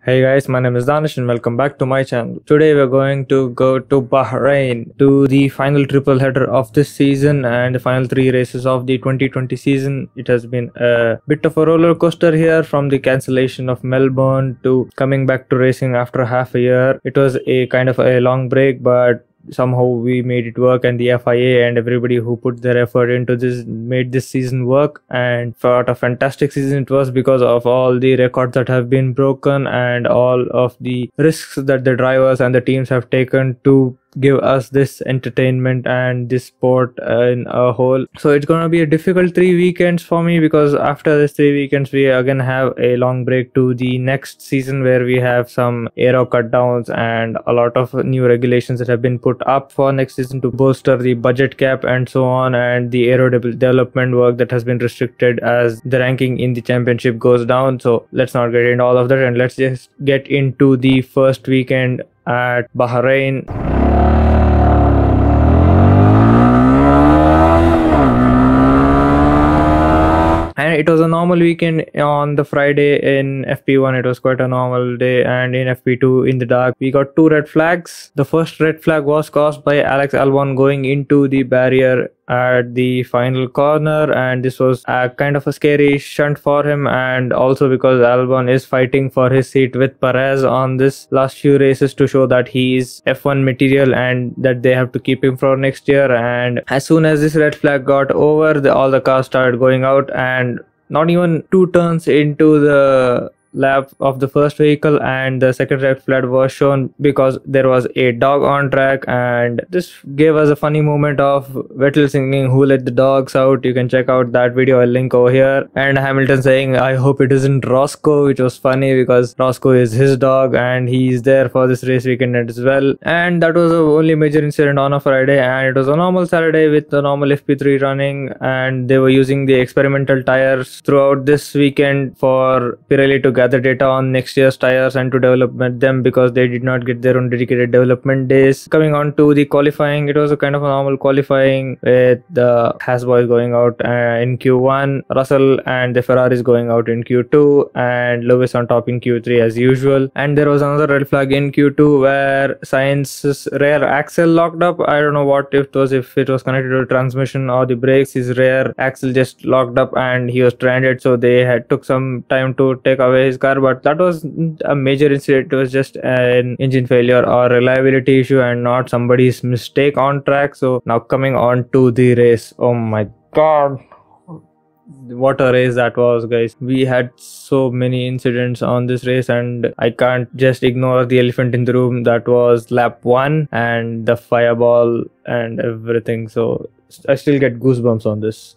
Hey guys, my name is Danish and welcome back to my channel. Today we're going to go to Bahrain to the final triple header of this season and the final three races of the 2020 season. It has been a bit of a roller coaster here, from the cancellation of Melbourne to coming back to racing after half a year. It was a kind of a long break, but somehow we made it work, and the FIA and everybody who put their effort into this made this season work. And what a fantastic season it was, because of all the records that have been broken and all of the risks that the drivers and the teams have taken to give us this entertainment and this sport in a whole. So it's gonna be a difficult 3 weekends for me, because after this 3 weekends we again have a long break to the next season, where we have some aero cut downs and a lot of new regulations that have been put up for next season to bolster the budget cap and so on, and the aero development work that has been restricted as the ranking in the championship goes down. So let's not get into all of that, and let's just get into the first weekend at Bahrain. And it was a normal weekend on the Friday in FP1. It was quite a normal day, and in FP2 in the dark we got 2 red flags. The first red flag was caused by Alex Albon going into the barrier at the final corner, and this was a kind of a scary shunt for him, and also because Albon is fighting for his seat with Perez on this last few races to show that he is F1 material and that they have to keep him for next year. And as soon as this red flag got over, all the cars started going out, and not even 2 turns into the lap of the first vehicle and the second red flag was shown because there was a dog on track, and this gave us a funny moment of Vettel singing "Who Let the Dogs Out." You can check out that video, I'll link over here, and Hamilton saying "I hope it isn't Roscoe," which was funny because Roscoe is his dog and he's there for this race weekend as well. And that was the only major incident on a Friday, and it was a normal Saturday with the normal FP3 running, and they were using the experimental tires throughout this weekend for Pirelli to gather data on next year's tires and to develop them, because they did not get their own dedicated development days. Coming on to the qualifying, it was a kind of a normal qualifying with the Haas boys going out in Q1, Russell and the Ferraris going out in Q2, and Lewis on top in Q3 as usual. And there was another red flag in Q2 where Sainz's rear axle locked up. I don't know what it was, if it was connected to the transmission or the brakes. His rear axle just locked up and he was stranded, so they had took some time to take away his car, but that was a major incident. It was just an engine failure or reliability issue and not somebody's mistake on track. So now coming on to the race, oh my god, what a race that was, guys. We had so many incidents on this race, and I can't just ignore the elephant in the room. That was lap 1 and the fireball and everything. So I still get goosebumps on this.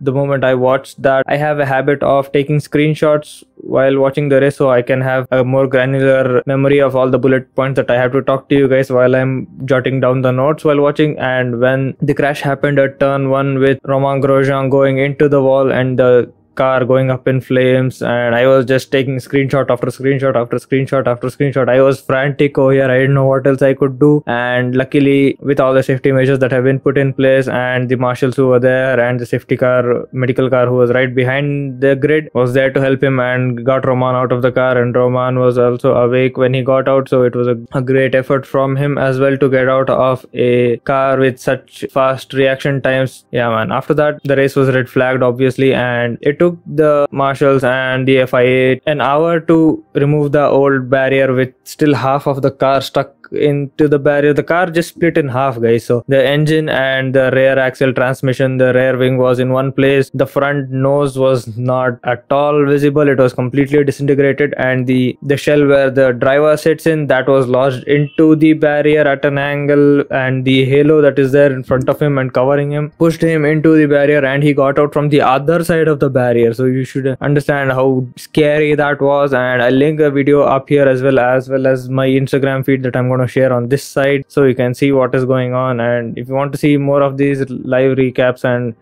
The moment I watched that, I have a habit of taking screenshots while watching the race, so I can have a more granular memory of all the bullet points that I have to talk to you guys while I'm jotting down the notes while watching. And when the crash happened at turn 1 with Romain Grosjean going into the wall and the car going up in flames, and I was just taking screenshot after screenshot after screenshot after screenshot. I was frantic over here. I didn't know what else I could do, and luckily with all the safety measures that have been put in place, and the marshals who were there and the safety car, medical car who was right behind the grid was there to help him and got Roman out of the car, and Roman was also awake when he got out. So it was a great effort from him as well to get out of a car with such fast reaction times. Yeah man, after that the race was red flagged obviously, and it took the marshals and the FIA an hour to remove the old barrier with still half of the car stuck into the barrier. The car just split in half, guys. So the engine and the rear axle transmission, the rear wing was in one place, the front nose was not at all visible, it was completely disintegrated, and the shell where the driver sits in, that was lodged into the barrier at an angle, and the halo that is there in front of him and covering him pushed him into the barrier, and he got out from the other side of the barrier. So you should understand how scary that was, and I'll link a video up here as well as my Instagram feed that I'm going to share on this side, so you can see what is going on. And if you want to see more of these live recaps and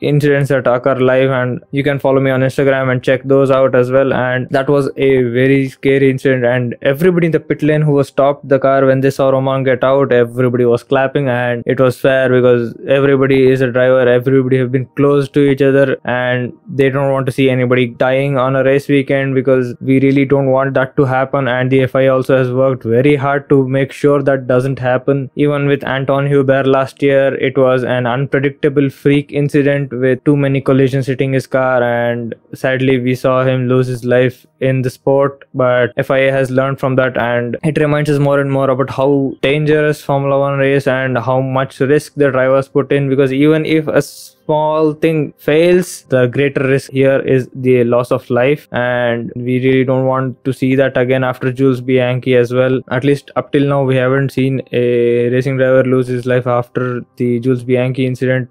incidents that occur live, and you can follow me on Instagram and check those out as well. And that was a very scary incident, and everybody in the pit lane who was stopped the car when they saw Romain get out, everybody was clapping, and it was fair because everybody is a driver, everybody have been close to each other, and they don't want to see anybody dying on a race weekend, because we really don't want that to happen. And the FIA also has worked very hard to make sure that doesn't happen. Even with Anton Hubert last year, it was an unpredictable freak incident with too many collisions hitting his car, and sadly we saw him lose his life in the sport. But FIA has learned from that, and it reminds us more and more about how dangerous Formula 1 race and how much risk the drivers put in, because even if a small thing fails, the greater risk here is the loss of life, and we really don't want to see that again after Jules Bianchi as well. At least up till now we haven't seen a racing driver lose his life after the Jules Bianchi incident.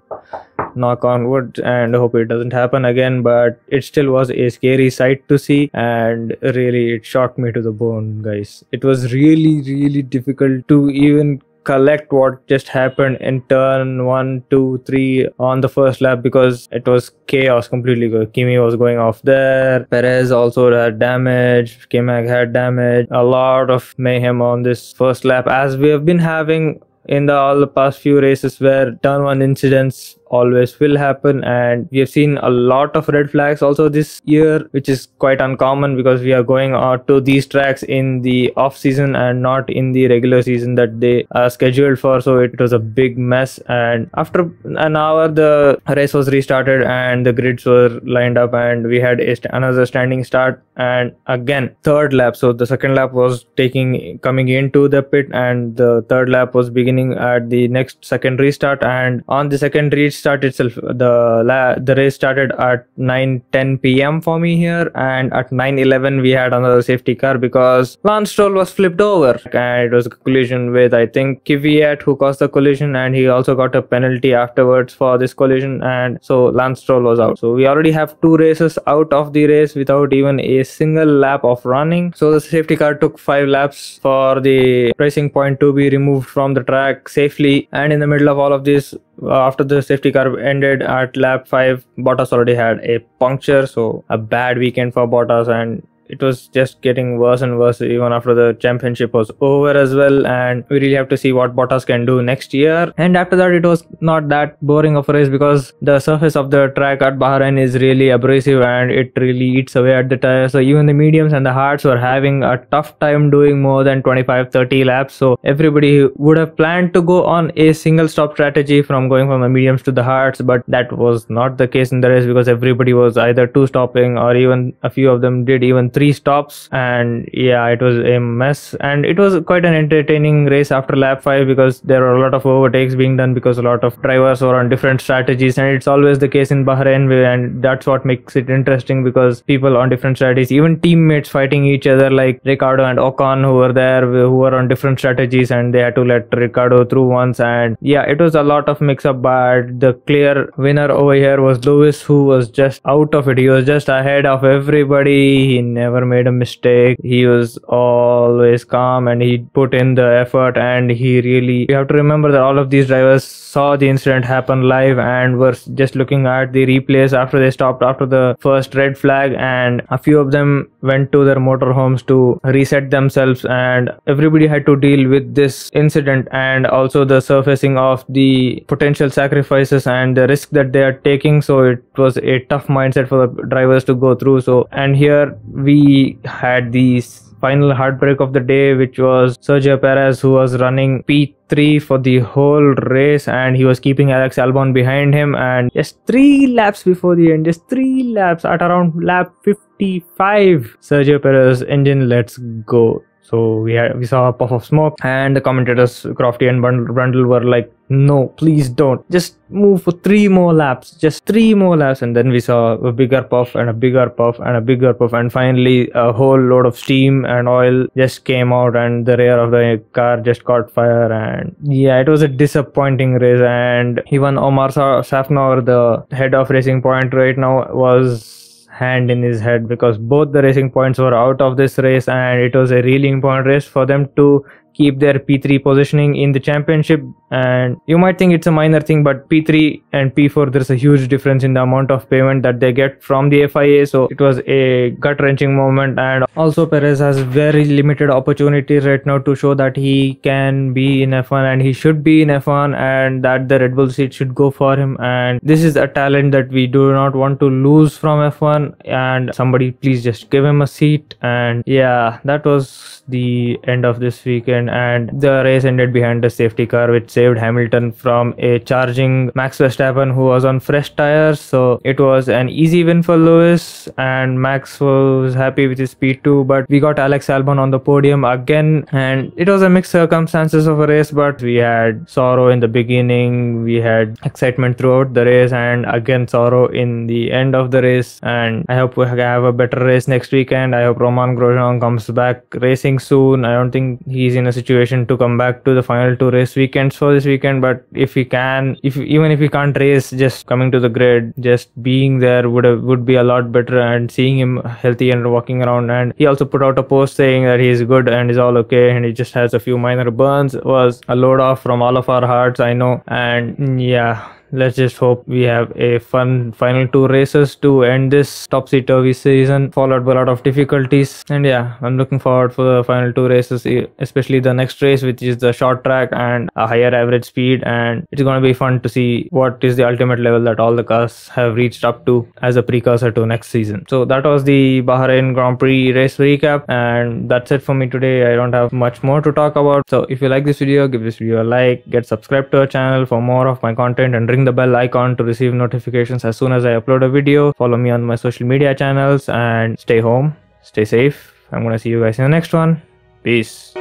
Knock on wood, and hope it doesn't happen again, but it still was a scary sight to see, and really it shocked me to the bone, guys. It was really difficult to even collect what just happened in turn 1, 2, 3 on the first lap, because it was chaos completely. Kimi was going off there, Perez also had damage, K-Mag had damage, a lot of mayhem on this first lap, as we have been having in all the past few races where turn 1 incidents always will happen. And we have seen a lot of red flags also this year, which is quite uncommon because we are going out to these tracks in the off season and not in the regular season that they are scheduled for. So it was a big mess, and after an hour the race was restarted and the grids were lined up, and we had another standing start, and again third lap. So the second lap was coming into the pit, and the third lap was beginning at the next second restart. And on the second restart itself, the race started at 9:10 p.m. for me here, and at 9:11 we had another safety car because Lance Stroll was flipped over, and it was a collision with, I think, Kvyat, who caused the collision, and he also got a penalty afterwards for this collision, and so Lance Stroll was out. So we already have 2 races out of the race without even a single lap of running. So the safety car took 5 laps for the Racing Point to be removed from the track safely, and in the middle of all of this, after the safety car ended at lap 5, Bottas already had a puncture. So a bad weekend for Bottas, and it was just getting worse and worse even after the championship was over as well, and we really have to see what Bottas can do next year. And after that, it was not that boring of a race because the surface of the track at Bahrain is really abrasive and it really eats away at the tires. So even the mediums and the hards were having a tough time doing more than 25-30 laps. So everybody would have planned to go on a single stop strategy from going from the mediums to the hards, but that was not the case in the race because everybody was either 2 stopping, or even a few of them did even 3 stops. And yeah, it was a mess, and it was quite an entertaining race after lap 5 because there were a lot of overtakes being done because a lot of drivers were on different strategies, and it's always the case in Bahrain, and that's what makes it interesting because people on different strategies, even teammates fighting each other like Ricciardo and Ocon, who were there, who were on different strategies, and they had to let Ricciardo through once. And yeah, it was a lot of mix up, but the clear winner over here was Lewis, who was just out of it. He was just ahead of everybody. He never made a mistake. He was always calm and he put in the effort, and you have to remember that all of these drivers saw the incident happen live and were just looking at the replays after they stopped after the first red flag, and a few of them went to their motorhomes to reset themselves, and everybody had to deal with this incident and also the surfacing of the potential sacrifices and the risk that they are taking. So it was a tough mindset for the drivers to go through. So, and here we had the final heartbreak of the day, which was Sergio Perez, who was running P3 for the whole race, and he was keeping Alex Albon behind him, and just 3 laps before the end, just 3 laps at around lap 55, Sergio Perez engine lets go. So we saw a puff of smoke, and the commentators Crofty and Brundle were like, no, please don't, just move for 3 more laps, just 3 more laps. And then we saw a bigger puff and a bigger puff and a bigger puff, and finally a whole load of steam and oil just came out, and the rear of the car just caught fire. And yeah, it was a disappointing race, and even Omar Safnauer, the head of Racing Point right now, was hand in his head because both the Racing Points were out of this race, and it was a really important race for them to keep their P3 positioning in the championship. And you might think it's a minor thing, but P3 and P4, there's a huge difference in the amount of payment that they get from the FIA. So it was a gut-wrenching moment. And also Perez has very limited opportunities right now to show that he can be in F1 and he should be in F1, and that the Red Bull seat should go for him. And this is a talent that we do not want to lose from F1, and somebody please just give him a seat. And yeah, that was the end of this weekend, and the race ended behind a safety car which saved Hamilton from a charging Max Verstappen who was on fresh tires. So it was an easy win for Lewis, and Max was happy with his P2. But we got Alex Albon on the podium again, and it was a mixed circumstances of a race, but we had sorrow in the beginning, we had excitement throughout the race, and again sorrow in the end of the race. And I hope we have a better race next weekend. I hope Romain Grosjean comes back racing soon. I don't think he's in a situation to come back to the final 2 race weekends for this weekend, but if he can, even if he can't race, just coming to the grid, just being there would be a lot better, and seeing him healthy and walking around. And he also put out a post saying that he's good and is all okay, and he just has a few minor burns. It was a load off from all of our hearts, I know. And yeah, let's just hope we have a fun final 2 races to end this topsy-turvy season, followed by a lot of difficulties. And yeah, I'm looking forward for the final 2 races, especially the next race, which is the short track and a higher average speed. And it's going to be fun to see what is the ultimate level that all the cars have reached up to as a precursor to next season. So that was the Bahrain Grand Prix race recap, and that's it for me today. I don't have much more to talk about. So if you like this video, give this video a like, get subscribed to our channel for more of my content, and ring the bell icon to receive notifications as soon as I upload a video. Follow me on my social media channels, and stay home, stay safe. I'm gonna see you guys in the next one. Peace.